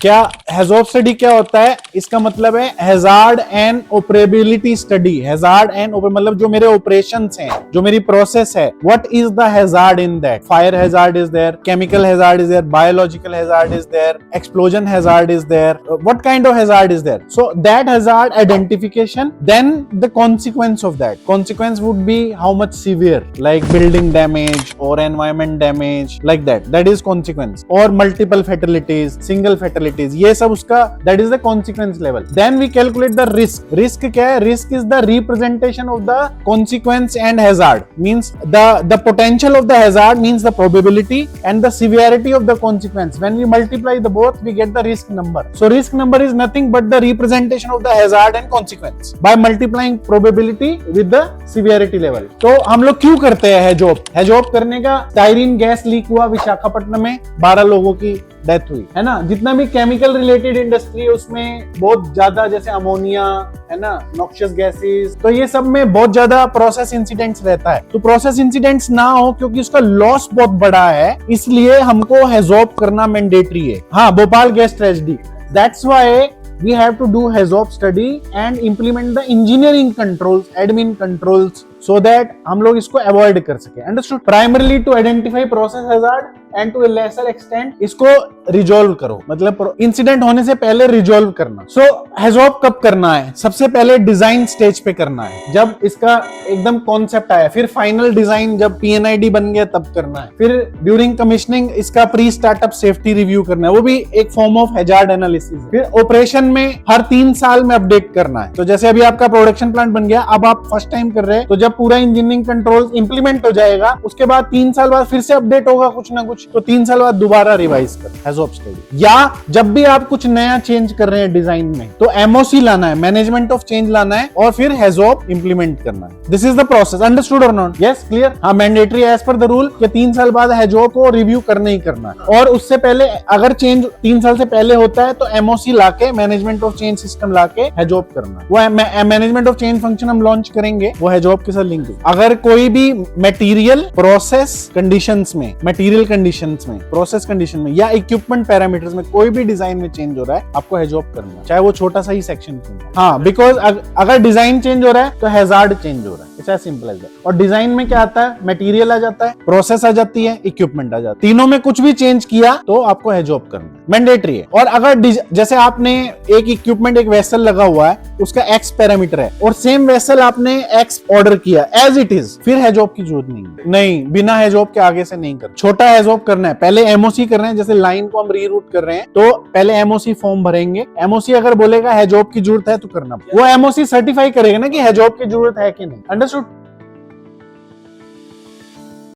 क्या हैजॉब स्टडी क्या होता है? इसका मतलब है hazard and operability study. Hazard and मतलब जो मेरे ऑपरेशंस हैं, जो मेरी प्रोसेस है, what is the hazard in that? Fire hazard is there, chemical hazard is there, biological hazard is there, explosion hazard is there, what kind of hazard is there? So that hazard identification, then the consequence of that. Consequence would be how much severe, like building damage or environment damage, like that. That is consequence. Or multiple fatalities, single fatalities. ये सब उसका that is the consequence level. Then we calculate the risk. Risk क्या है? Risk is the representation of the consequence and hazard. Means the potential of the hazard means the probability and the severity of the consequence. When we multiply the both, we get the risk number. So risk number is nothing but the representation of the hazard and consequence by multiplying probability with the severity level. तो हम लोग क्यों करते हैं हैजॉब करने का? Styrene gas leak हुआ विशाखापट्टनम में, 12 लोगों की डेथ हुई, है ना। जितना भी केमिकल रिलेटेड इंडस्ट्री है उसमें बहुत ज्यादा, जैसे अमोनिया, है ना, नॉक्शियस गैसेस, तो ये सब में बहुत ज्यादा प्रोसेस इंसिडेंट्स रहता है। तो प्रोसेस इंसिडेंट्स ना हो क्योंकि उसका लॉस बहुत बड़ा है, इसलिए हमको हैजॉब करना मैंडेटरी है। हाँ, Bhopal gas tragedy, that's why we have to do HAZOP study and implement the engineering controls, admin controls, so that हम लोग इसको avoid कर सके। Understood? Primarily to identify process hazard and to a lesser extent इसको resolve करो, मतलब incident होने से पहले रिजोल्व करना। सो हैजॉब कब करना है? सबसे पहले डिजाइन स्टेज पे करना है, जब इसका एकदम कॉन्सेप्ट आया, फिर फाइनल डिजाइन जब PNID बन गया तब करना है, फिर ड्यूरिंग कमिश्निंग इसका प्री स्टार्टअप सेफ्टी रिव्यू करना है, वो भी एक फॉर्म ऑफ हैजार्ड एनालिसिस। फिर ऑपरेशन में हर 3 साल में अपडेट करना है। तो जैसे अभी आपका प्रोडक्शन प्लांट बन गया, अब आप फर्स्ट टाइम कर रहे हैं, तो जब पूरा इंजीनियरिंग कंट्रोल इंप्लीमेंट हो जाएगा, उसके बाद 3 साल बाद फिर से अपडेट होगा कुछ ना कुछ, तो 3 साल बाद दोबारा रिवाइज कर हैजॉब स्टडी। या जब भी आप कुछ नया चेंज कर रहे हैं डिजाइन में, तो MOC लाना है, मैनेजमेंट ऑफ चेंज लाना है, और फिर हैजॉब इंप्लीमेंट करना है। This is the process. Understood और नॉट? Yes, clear? हाँ, mandatory as per the rule कि 3 साल बाद हैजॉब को रिव्यू करना ही करना है। और उससे पहले अगर चेंज 3 साल से पहले होता है तो MOC लाके, मैनेजमेंट ऑफ चेंज सिस्टम लाके हैजॉब करना है। वो मैनेजमेंट ऑफ चेंज फंक्शन हम लॉन्च करेंगे, वो हैजॉब के साथ लिंक है। अगर कोई भी मटेरियल प्रोसेस कंडीशंस में, मटेरियल कंडीशंस में, प्रोसेस कंडीशन में, या इक्विपमेंट पैरामीटर्स में कोई भी डिजाइन में चेंज हो रहा है, आपको हैजॉब करना है, चाहे वो छोटा सा ही सेक्शन क्यों। हाँ, बिकॉज अगर डिजाइन चेंज हो रहा है तो हैजार्ड चेंज हो रहा है। It's as simple as that. और डिजाइन में क्या आता है? मटेरियल आ जाता है, प्रोसेस आ जाती है, इक्विपमेंट आ जाता है। तीनों में कुछ भी चेंज किया तो आपको हैजॉब करना है, मैंडेटरी है। और अगर जैसे आपने एक इक्विपमेंट, एक वेसल लगा हुआ है, उसका X पैरामीटर है, और सेम वेसल आपने X ऑर्डर किया एज इट इज, फिर हैजॉब की जरूरत नहीं, बिना हैजॉब के आगे से नहीं कर। छोटा हैजॉब करना है, पहले MOC कर रहे हैं, जैसे लाइन को हम रीरूट कर रहे हैं, तो पहले MOC फॉर्म भरेंगे। MOC अगर बोलेगा हैजॉब की जरूरत है तो करना, वो MOC सर्टिफाई करेगा ना कि हैजॉब की जरूरत है कि नहीं। अंडरस्टूड?